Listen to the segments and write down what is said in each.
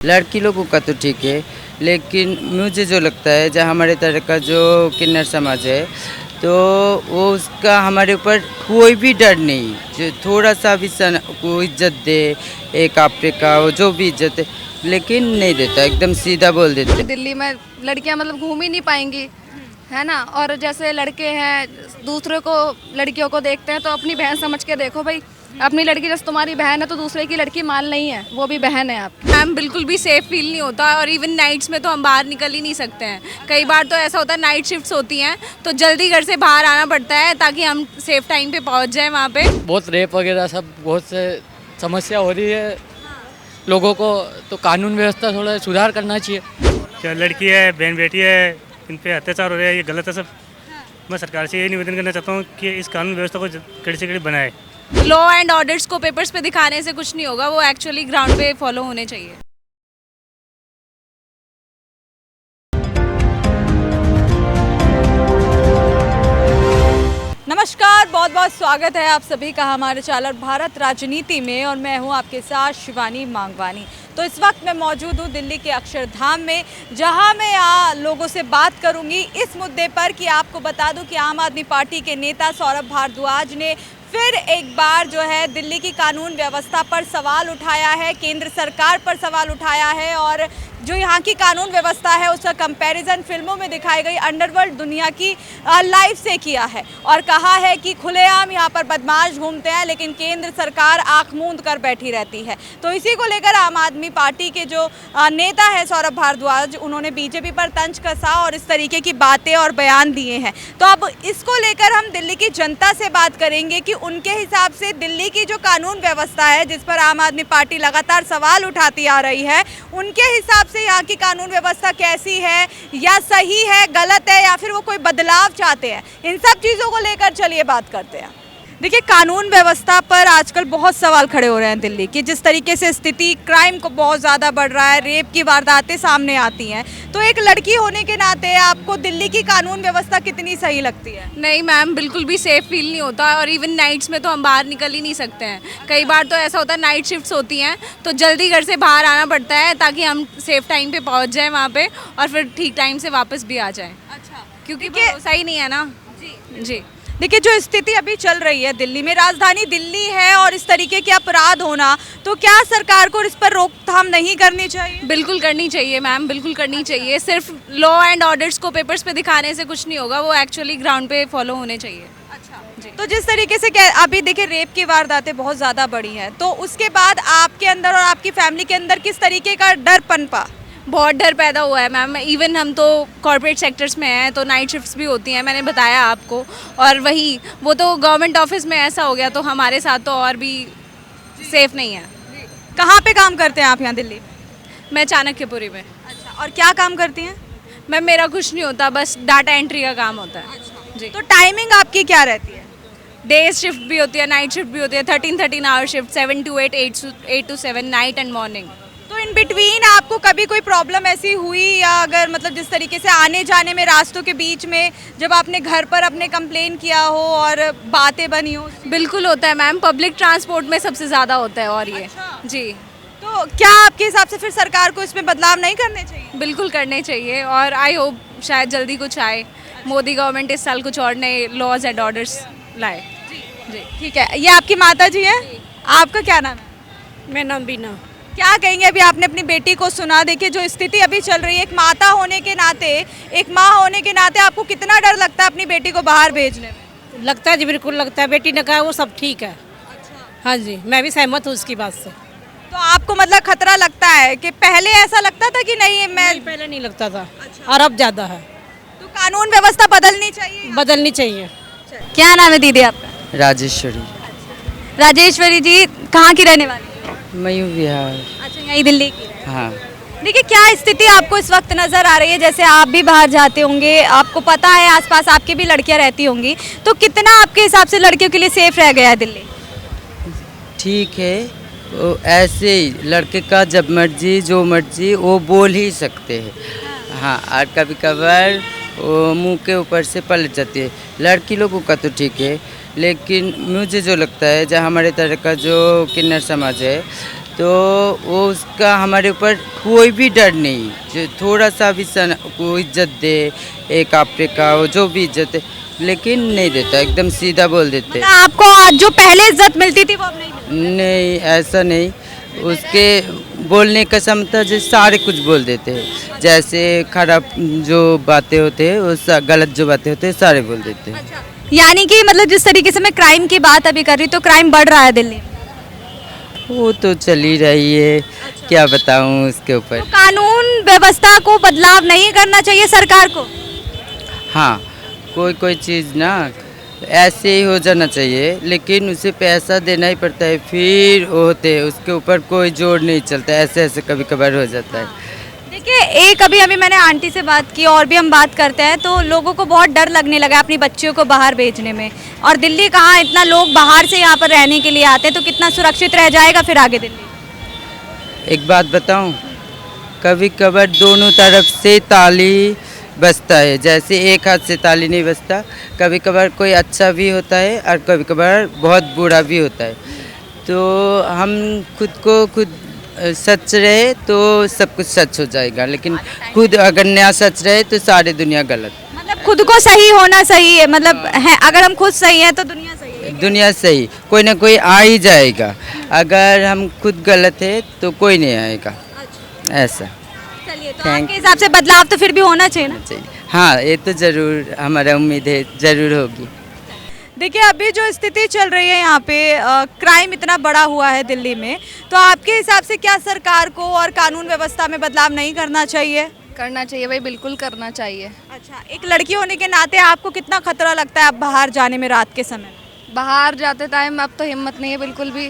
लड़की लोगों का तो ठीक है, लेकिन मुझे जो लगता है जहाँ हमारे तरह का जो किन्नर समाज है, तो वो उसका हमारे ऊपर कोई भी डर नहीं, जो थोड़ा सा भी को इज्जत दे, एक आपरे का वो जो भी इज्जत है, लेकिन नहीं देता, एकदम सीधा बोल देते। दिल्ली में लड़कियां मतलब घूम ही नहीं पाएंगी, है ना। और जैसे लड़के हैं दूसरे को लड़कियों को देखते हैं तो अपनी बहन समझ के देखो भाई, अपनी लड़की जैसे तुम्हारी बहन है तो दूसरे की लड़की माल नहीं है, वो भी बहन है आपकी। मैम बिल्कुल भी सेफ फील नहीं होता और इवन नाइट्स में तो हम बाहर निकल ही नहीं सकते हैं। कई बार तो ऐसा होता है नाइट शिफ्ट्स होती हैं तो जल्दी घर से बाहर आना पड़ता है ताकि हम सेफ टाइम पे पहुंच जाएं वहाँ पे। बहुत रेप वगैरह सब बहुत से समस्या हो रही है लोगों को, तो कानून व्यवस्था थोड़ा सुधार करना चाहिए। क्या लड़की है, बहन बेटी है, इन पे अत्याचार हो रहा है, ये गलत है सब। मैं सरकार से ये निवेदन करना चाहता हूँ कि इस कानून व्यवस्था को कड़ी से कड़ी बनाए। लॉ एंड ऑर्डर्स को पेपर्स पे दिखाने से कुछ नहीं होगा, वो एक्चुअली ग्राउंड पे फॉलो होने चाहिए। नमस्कार, बहुत बहुत स्वागत है आप सभी का हमारे चैनल भारत राजनीति में, और मैं हूं आपके साथ शिवानी मांगवानी। तो इस वक्त मैं मौजूद हूं दिल्ली के अक्षरधाम में, जहां मैं लोगों से बात करूंगी इस मुद्दे पर कि आपको बता दूं कि आम आदमी पार्टी के नेता सौरभ भारद्वाज ने फिर एक बार जो है दिल्ली की कानून व्यवस्था पर सवाल उठाया है, केंद्र सरकार पर सवाल उठाया है, और जो यहाँ की कानून व्यवस्था है उसका कंपैरिजन फिल्मों में दिखाई गई अंडरवर्ल्ड दुनिया की लाइफ से किया है, और कहा है कि खुलेआम यहाँ पर बदमाश घूमते हैं लेकिन केंद्र सरकार आंख मूंद कर बैठी रहती है। तो इसी को लेकर आम आदमी पार्टी के जो नेता है सौरभ भारद्वाज, उन्होंने बीजेपी पर तंज कसा और इस तरीके की बातें और बयान दिए हैं। तो अब इसको लेकर हम दिल्ली की जनता से बात करेंगे कि उनके हिसाब से दिल्ली की जो कानून व्यवस्था है, जिस पर आम आदमी पार्टी लगातार सवाल उठाती आ रही है, उनके हिसाब से यहाँ की कानून व्यवस्था कैसी है, या सही है, गलत है, या फिर वो कोई बदलाव चाहते हैं। इन सब चीज़ों को लेकर चलिए बात करते हैं। देखिए, कानून व्यवस्था पर आजकल बहुत सवाल खड़े हो रहे हैं दिल्ली की। जिस तरीके से स्थिति क्राइम को बहुत ज़्यादा बढ़ रहा है, रेप की वारदातें सामने आती हैं, तो एक लड़की होने के नाते आपको दिल्ली की कानून व्यवस्था कितनी सही लगती है? नहीं मैम, बिल्कुल भी सेफ फील नहीं होता और इवन नाइट्स में तो हम बाहर निकल ही नहीं सकते हैं। कई बार तो ऐसा होता है नाइट शिफ्ट्स होती हैं तो जल्दी घर से बाहर आना पड़ता है ताकि हम सेफ टाइम पे पहुंच जाएं वहाँ पे और फिर ठीक टाइम से वापस भी आ जाएं। अच्छा, क्योंकि भरोसा ही नहीं है ना। जी देखिए, जो स्थिति अभी चल रही है दिल्ली में, राजधानी दिल्ली है और इस तरीके के अपराध होना, तो क्या सरकार को इस पर रोकथाम नहीं करनी चाहिए? बिल्कुल करनी चाहिए मैम, बिल्कुल करनी चाहिए। सिर्फ लॉ एंड ऑर्डर्स को पेपर्स पे दिखाने से कुछ नहीं होगा, वो एक्चुअली ग्राउंड पे फॉलो होने चाहिए। अच्छा जी। तो जिस तरीके से अभी देखिए रेप की वारदातें बहुत ज़्यादा बढ़ी हैं, तो उसके बाद आपके अंदर और आपकी फैमिली के अंदर किस तरीके का डर पनपा? बहुत डर पैदा हुआ है मैम। इवन हम तो कॉर्पोरेट सेक्टर्स में हैं तो नाइट शिफ्ट्स भी होती हैं, मैंने बताया आपको, और वही वो तो गवर्नमेंट ऑफिस में ऐसा हो गया तो हमारे साथ तो और भी सेफ नहीं है। कहाँ पे काम करते हैं आप यहाँ दिल्ली में? मैं चाणक्यपुरी में। अच्छा, और क्या काम करती हैं? मैम मेरा कुछ नहीं होता, बस डाटा एंट्री का काम होता है। जी। तो टाइमिंग आपकी क्या रहती है? डे शिफ्ट भी होती है, नाइट शिफ्ट भी होती है, 13 hour shift, 7 to 8, 8 to 7, night and morning. तो इन बिटवीन आपको कभी कोई प्रॉब्लम ऐसी हुई, या अगर मतलब जिस तरीके से आने जाने में रास्तों के बीच में जब आपने घर पर अपने कंप्लेन किया हो और बातें बनी हो? बिल्कुल होता है मैम, पब्लिक ट्रांसपोर्ट में सबसे ज़्यादा होता है। और ये अच्छा। जी, तो क्या आपके हिसाब से फिर सरकार को इसमें बदलाव नहीं करने चाहिए? बिल्कुल करने चाहिए और आई होप शायद जल्दी कुछ आए। मोदी गवर्नमेंट इस साल कुछ और नए लॉज एंड ऑर्डर्स लाए। जी, ठीक है। ये आपकी माता जी है, आपका क्या नाम है? मेरा नाम बीना। क्या कहेंगे, अभी आपने अपनी बेटी को सुना, देखिए जो स्थिति अभी चल रही है, एक माता होने के नाते, एक माँ होने के नाते आपको कितना डर लगता है अपनी बेटी को बाहर भेजने में? लगता है जी, बिल्कुल लगता है। बेटी ने कहा वो सब ठीक है। अच्छा। हाँ जी, मैं भी सहमत हूँ उसकी बात से। तो आपको मतलब खतरा लगता है कि पहले ऐसा लगता था कि नहीं नहीं, पहले नहीं लगता था। अच्छा। और अब ज़्यादा है। तो कानून व्यवस्था बदलनी चाहिए? बदलनी चाहिए। क्या नाम है दीदी आपका? राजेश्वरी। राजेश्वरी जी, कहाँ की रहने वाली? मयूर विहार। अच्छा, यही दिल्ली की? हाँ। देखिए, क्या स्थिति आपको इस वक्त नज़र आ रही है? जैसे आप भी बाहर जाते होंगे, आपको पता है आसपास आपकी भी लड़कियां रहती होंगी, तो कितना आपके हिसाब से लड़कियों के लिए सेफ रह गया है दिल्ली? ठीक है, वो ऐसे ही लड़के का जब मर्जी जो मर्जी वो बोल ही सकते हैं। हाँ, और कभी कभार वो मुंह के ऊपर से पलट जाती है। लड़की लोगों का तो ठीक है, लेकिन मुझे जो लगता है जहाँ हमारे तरह का जो किन्नर समाज है, तो वो उसका हमारे ऊपर कोई भी डर नहीं, जो थोड़ा सा भी को इज्जत दे, एक आपने का वो जो भी इज्जत है, लेकिन नहीं देता, एकदम सीधा बोल देते। मतलब आपको जो पहले इज्जत मिलती थी वो अब नहीं मिलती? नहीं, ऐसा नहीं, उसके बोलने का क्षमता जो सारे कुछ बोल देते हैं, जैसे खराब जो बातें होते हैं वो गलत जो बातें होते हैं सारे बोल देते हैं। यानी कि मतलब जिस तरीके से मैं क्राइम की बात अभी कर रही हूँ, तो क्राइम बढ़ रहा है दिल्ली में। वो तो चल ही रही है, क्या बताऊँ उसके ऊपर। तो कानून व्यवस्था को बदलाव नहीं करना चाहिए सरकार को? हाँ, कोई चीज़ ना ऐसे ही हो जाना चाहिए, लेकिन उसे पैसा देना ही पड़ता है, फिर वो होते हैं, उसके ऊपर कोई जोर नहीं चलता, ऐसे ऐसे कभी कभार हो जाता है। देखिए, एक अभी मैंने आंटी से बात की और भी हम बात करते हैं, तो लोगों को बहुत डर लगने लगा अपनी बच्चियों को बाहर भेजने में। और दिल्ली कहाँ, इतना लोग बाहर से यहाँ पर रहने के लिए आते हैं, तो कितना सुरक्षित रह जाएगा फिर आगे दिल्ली? एक बात बताऊं, कभी कभार दोनों तरफ से ताली बजता है, जैसे एक हाथ से ताली नहीं बजता, कभी कभार कोई अच्छा भी होता है और कभी कभार बहुत बुरा भी होता है। तो हम खुद को खुद सच रहे तो सब कुछ सच हो जाएगा, लेकिन खुद अगर नया सच रहे तो सारी दुनिया गलत। मतलब खुद को सही होना सही है, मतलब है, अगर हम खुद सही हैं तो दुनिया सही है। दुनिया सही, कोई ना कोई आ ही जाएगा, अगर हम खुद गलत है तो कोई नहीं आएगा, ऐसा। चलिए, तो आपके हिसाब से बदलाव तो फिर भी होना चाहिए ना? चाहिए। हाँ, ये तो ज़रूर, हमारा उम्मीद है ज़रूर होगी। देखिए, अभी जो स्थिति चल रही है यहाँ पे, क्राइम इतना बड़ा हुआ है दिल्ली में, तो आपके हिसाब से क्या सरकार को और कानून व्यवस्था में बदलाव नहीं करना चाहिए? करना चाहिए भाई, बिल्कुल करना चाहिए। अच्छा, एक लड़की होने के नाते आपको कितना खतरा लगता है अब बाहर जाने में रात के समय? बाहर जाते टाइम अब तो हिम्मत नहीं है बिल्कुल भी।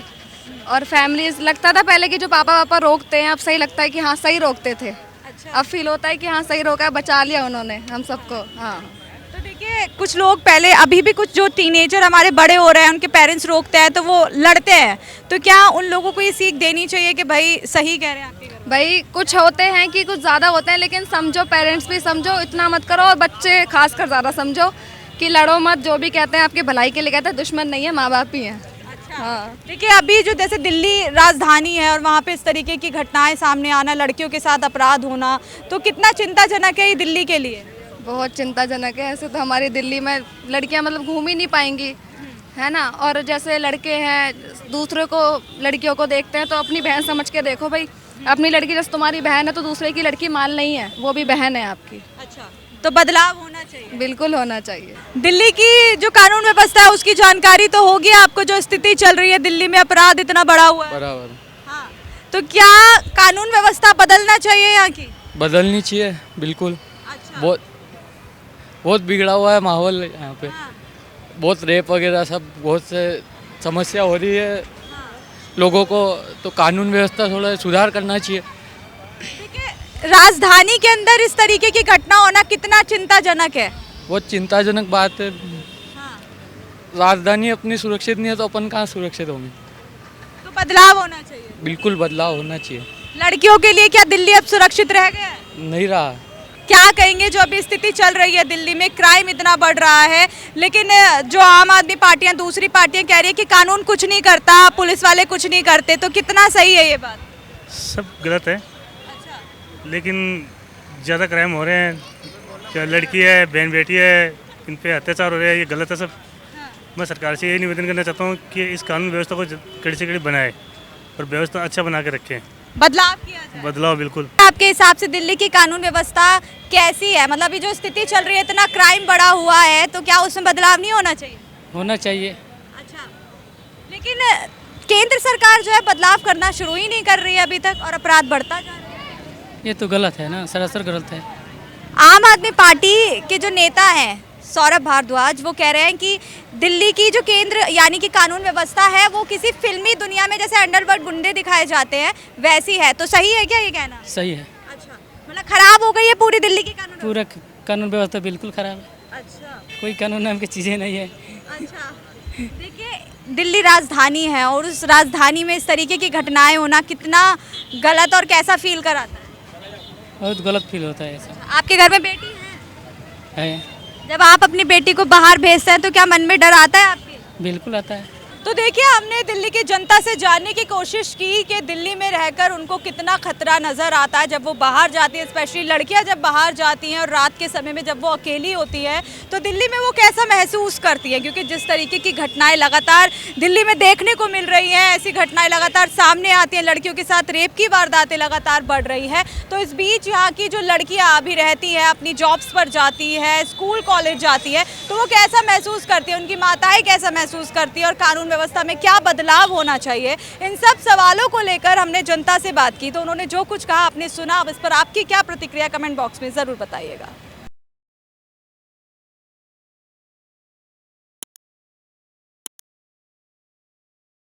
और फैमिलीज, लगता था पहले कि जो पापा रोकते हैं, अब सही लगता है कि हाँ सही रोकते थे। अच्छा। अब फील होता है कि हाँ सही रोका है, बचा लिया उन्होंने हम सबको। हाँ, तो देखिए, कुछ लोग पहले, अभी भी कुछ जो टीनेजर हमारे बड़े हो रहे हैं, उनके पेरेंट्स रोकते हैं तो वो लड़ते हैं, तो क्या उन लोगों को ये सीख देनी चाहिए कि भाई सही कह रहे हैं आपके घर में? भाई कुछ होते हैं कि कुछ ज़्यादा होते हैं, लेकिन समझो, पेरेंट्स भी समझो, इतना मत करो, और बच्चे खासकर ज़्यादा समझो कि लड़ो मत, जो भी कहते हैं आपकी भलाई के लिए कहते हैं, दुश्मन नहीं है, माँ बाप ही हैं। हाँ। देखिए, अभी जो जैसे दिल्ली राजधानी है और वहाँ पे इस तरीके की घटनाएं सामने आना, लड़कियों के साथ अपराध होना, तो कितना चिंताजनक है ये दिल्ली के लिए? बहुत चिंताजनक है। ऐसे तो हमारी दिल्ली में लड़कियां मतलब घूम ही नहीं पाएंगी, है ना। और जैसे लड़के हैं, दूसरे को, लड़कियों को देखते हैं तो अपनी बहन समझ के देखो भाई, अपनी लड़की जैसे तुम्हारी बहन है तो दूसरे की लड़की माल नहीं है, वो भी बहन है आपकी। अच्छा, तो बदलाव होना चाहिए? बिल्कुल होना चाहिए। दिल्ली की जो कानून व्यवस्था है उसकी जानकारी तो होगी आपको, जो स्थिति चल रही है दिल्ली में, अपराध इतना बढ़ा हुआ है। बराबर। हाँ, तो क्या कानून व्यवस्था बदलना चाहिए यहाँ की? बदलनी चाहिए, बिल्कुल। अच्छा। बहुत बिगड़ा हुआ है माहौल यहाँ पे। बहुत रेप वगैरह सब, बहुत से समस्या हो रही है लोगों को, तो कानून व्यवस्था थोड़ा सुधार करना चाहिए। देखिए, राजधानी के अंदर इस तरीके की घटना होना कितना चिंताजनक है? बहुत चिंताजनक बात है। राजधानी अपनी सुरक्षित नहीं है तो अपन कहाँ सुरक्षित होंगे? तो बदलाव होना चाहिए। बिल्कुल बदलाव होना चाहिए। लड़कियों के लिए क्या दिल्ली अब सुरक्षित रह गया है? नहीं रहा। क्या कहेंगे, जो अभी स्थिति चल रही है दिल्ली में, क्राइम इतना बढ़ रहा है, लेकिन जो आम आदमी पार्टियां, दूसरी पार्टियां कह रही है कि कानून कुछ नहीं करता, पुलिस वाले कुछ नहीं करते, तो कितना सही है ये बात? सब गलत है। लेकिन ज़्यादा क्राइम हो रहे हैं, क्या लड़की है, बहन बेटी है, इन पे अत्याचार हो रहे हैं, ये गलत है सब। मैं सरकार से यही निवेदन करना चाहता हूँ कि इस कानून व्यवस्था को कड़ी से कड़ी बनाए और व्यवस्था अच्छा बना के रखें। बदलाव किया जाए। बदलाव बिल्कुल। आपके हिसाब से दिल्ली की कानून व्यवस्था कैसी है? मतलब अभी जो स्थिति चल रही है, इतना क्राइम बढ़ा हुआ है, तो क्या उसमें बदलाव नहीं होना चाहिए? होना चाहिए। अच्छा, लेकिन केंद्र सरकार जो है बदलाव करना शुरू ही नहीं कर रही है अभी तक, और अपराध बढ़ता जा रहा है। ये तो गलत है ना, सरासर गलत है। आम आदमी पार्टी के जो नेता हैं सौरभ भारद्वाज, वो कह रहे हैं कि दिल्ली की जो केंद्र यानी कि कानून व्यवस्था है, वो किसी फिल्मी दुनिया में जैसे अंडरवर्ल्ड गुंडे दिखाए जाते हैं वैसी है। तो सही है क्या ये कहना? सही है। अच्छा, मतलब खराब हो गई है पूरी दिल्ली की कानून पूरा कानून व्यवस्था बिल्कुल खराब है। अच्छा, कोई कानून नाम की चीज़ें नहीं है। अच्छा। देखिए, दिल्ली राजधानी है और उस राजधानी में इस तरीके की घटनाएं होना कितना गलत और कैसा फील कराता है? बहुत गलत फील होता है ऐसा। आपके घर में बेटी है? है। जब आप अपनी बेटी को बाहर भेजते हैं तो क्या मन में डर आता है आपके? बिल्कुल आता है। तो देखिए, हमने दिल्ली की जनता से जानने की कोशिश की कि दिल्ली में रहकर उनको कितना खतरा नज़र आता है जब वो बाहर जाती है, स्पेशली लड़कियां जब बाहर जाती हैं और रात के समय में जब वो अकेली होती है तो दिल्ली में वो कैसा महसूस करती है। क्योंकि जिस तरीके की घटनाएं लगातार दिल्ली में देखने को मिल रही हैं, ऐसी घटनाएं लगातार सामने आती हैं, लड़कियों के साथ रेप की वारदातें लगातार बढ़ रही है। तो इस बीच यहाँ की जो लड़कियाँ अभी रहती हैं, अपनी जॉब्स पर जाती है, स्कूल कॉलेज जाती है, तो वो कैसा महसूस करती है, उनकी माताएं कैसा महसूस करती है और कानून व्यवस्था में क्या बदलाव होना चाहिए, इन सब सवालों को लेकर हमने जनता से बात की। तो उन्होंने जो कुछ कहा आपने सुना। अब इस पर आपकी क्या प्रतिक्रिया, कमेंट बॉक्स में ज़रूर बताइएगा।